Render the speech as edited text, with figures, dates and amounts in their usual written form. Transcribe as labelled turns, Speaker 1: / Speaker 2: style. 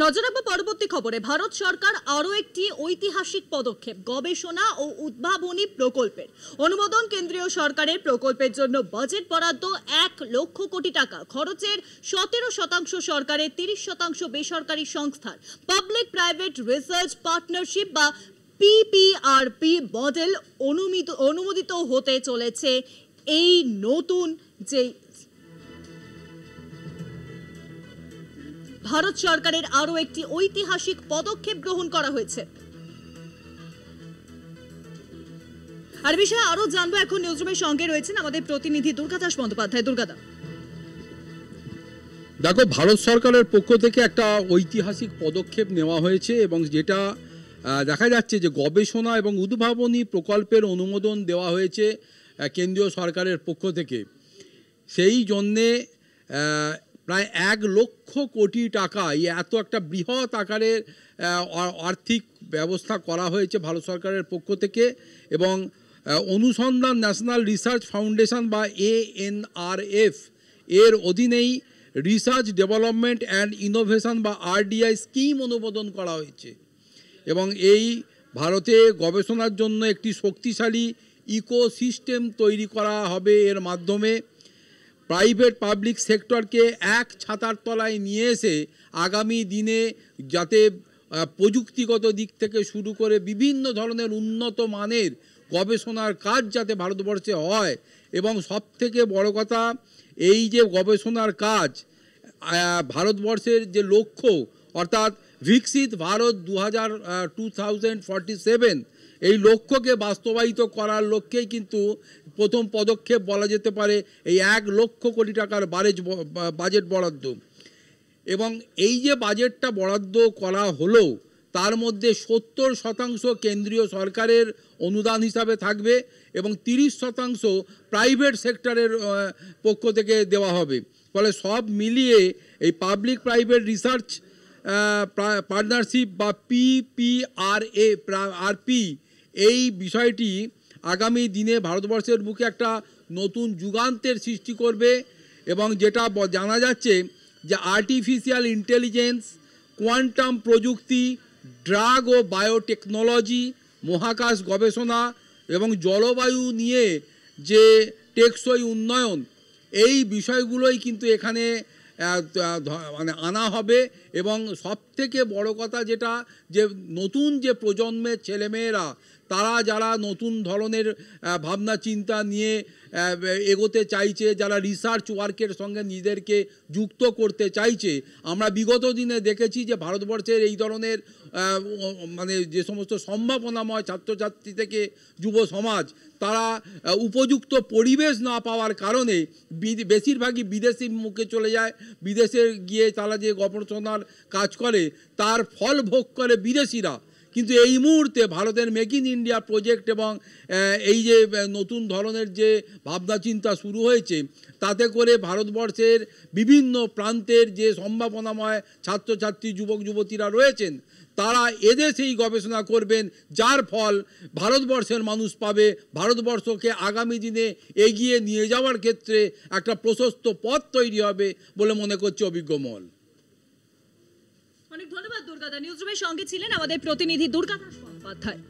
Speaker 1: নজর রাখবো পরবর্তী খবরে। ভারত সরকার আরও একটি ঐতিহাসিক পদক্ষেপ, গবেষণা ও উদ্ভাবনী প্রকল্পের অনুমোদন। কেন্দ্রীয় সরকারের প্রকল্পের জন্য বাজেট বরাদ্দ 1 লক্ষ কোটি টাকা। খরচের 17% সরকারের, 30% বেসরকারি সংস্থার। পাবলিক প্রাইভেট রিসার্চ পার্টনারশিপ বা পিপিআরপি মডেল অনুমোদিত হতে চলেছে এই নতুন যে ভারত সরকারের আরও একটি ঐতিহাসিক পদক্ষেপ গ্রহণ করা হয়েছে। আর বিষয়ে আরো জানবো এখন নিউজরুমের সঙ্গে রয়েছেন আমাদের প্রতিনিধি দুর্গাদাস বন্দ্যোপাধ্যায়। দুর্গাদা,
Speaker 2: দেখো, ভারত সরকারের পক্ষ থেকে একটা ঐতিহাসিক পদক্ষেপ নেওয়া হয়েছে এবং যেটা দেখা যাচ্ছে যে গবেষণা এবং উদ্ভাবনী প্রকল্পের অনুমোদন দেওয়া হয়েছে কেন্দ্রীয় সরকারের পক্ষ থেকে। সেই জন্যে প্রায় 1 লক্ষ কোটি টাকা, এত একটা বৃহৎ আকারের আর্থিক ব্যবস্থা করা হয়েছে ভারত সরকারের পক্ষ থেকে। এবং অনুসন্ধান ন্যাশনাল রিসার্চ ফাউন্ডেশন বা ANRF এর অধীনেই রিসার্চ ডেভেলপমেন্ট অ্যান্ড ইনোভেশন বা RDI স্কিম অনুমোদন করা হয়েছে। এবং এই ভারতে গবেষণার জন্য একটি শক্তিশালী ইকোসিস্টেম তৈরি করা হবে। এর মাধ্যমে প্রাইভেট পাবলিক সেক্টরকে এক ছাতার তলায় নিয়ে এসে আগামী দিনে যাতে প্রযুক্তিগত দিক থেকে শুরু করে বিভিন্ন ধরনের উন্নত মানের গবেষণার কাজ যাতে ভারতবর্ষে হয়। এবং সবথেকে বড় কথা, এই যে গবেষণার কাজ ভারতবর্ষের যে লক্ষ্য, অর্থাৎ বিকশিত ভারত 2047, এই লক্ষ্যকে বাস্তবায়িত করার লক্ষ্যেই কিন্তু প্রথম পদক্ষেপ বলা যেতে পারে এই 1 লক্ষ কোটি টাকার বাজেট বরাদ্দ। এবং এই যে বাজেটটা বরাদ্দ করা হলো তার মধ্যে 70% কেন্দ্রীয় সরকারের অনুদান হিসাবে থাকবে এবং 30% প্রাইভেট সেক্টরের পক্ষ থেকে দেওয়া হবে। ফলে সব মিলিয়ে এই পাবলিক প্রাইভেট রিসার্চ পার্টনারশিপ বা PPRP এই বিষয়টি আগামী দিনে ভারতবর্ষের বুকে একটা নতুন যুগান্তের সৃষ্টি করবে। এবং যেটা জানা যাচ্ছে যে আর্টিফিশিয়াল ইন্টেলিজেন্স, কোয়ান্টাম প্রযুক্তি, ড্রাগ ও বায়োটেকনোলজি, মহাকাশ গবেষণা এবং জলবায়ু নিয়ে যে টেকসই উন্নয়ন, এই বিষয়গুলোই কিন্তু এখানে মানে আনা হবে। এবং সবথেকে বড় কথা যেটা, যে নতুন যে প্রজন্মের ছেলেমেয়েরা, তারা যারা নতুন ধরনের ভাবনা চিন্তা নিয়ে এগোতে চাইছে, যারা রিসার্চ ওয়ার্কের সঙ্গে নিজেদেরকে যুক্ত করতে চাইছে, আমরা বিগত দিনে দেখেছি যে ভারতবর্ষের এই ধরনের মানে যে সমস্ত সম্ভাবনাময় ছাত্রছাত্রী থেকে যুব সমাজ, তারা উপযুক্ত পরিবেশ না পাওয়ার কারণে বেশিরভাগই বিদেশি মুখে চলে যায়। বিদেশে গিয়ে তারা যে গবেষণার কাজ করে তার ফল ভোগ করে বিদেশিরা। কিন্তু এই মুহূর্তে ভারতের মেক ইন ইন্ডিয়া প্রজেক্ট এবং এই যে নতুন ধরনের যে ভাবনা চিন্তা শুরু হয়েছে, তাতে করে ভারতবর্ষের বিভিন্ন প্রান্তের যে সম্ভাবনাময় ছাত্রছাত্রী, যুবক যুবতীরা রয়েছেন, তারা এদেশেই গবেষণা করবেন, যার ফল ভারতবর্ষের মানুষ পাবে। ভারতবর্ষকে আগামী দিনে এগিয়ে নিয়ে যাওয়ার ক্ষেত্রে একটা প্রশস্ত পথ তৈরি হবে বলে মনে করছে অভিজ্ঞ মহল।
Speaker 1: অনেক ধন্যবাদ দুর্গাদা। নিউজরুমের সঙ্গে ছিলেন আমাদের প্রতিনিধি দুর্গাদাস বন্দ্যোপাধ্যায়।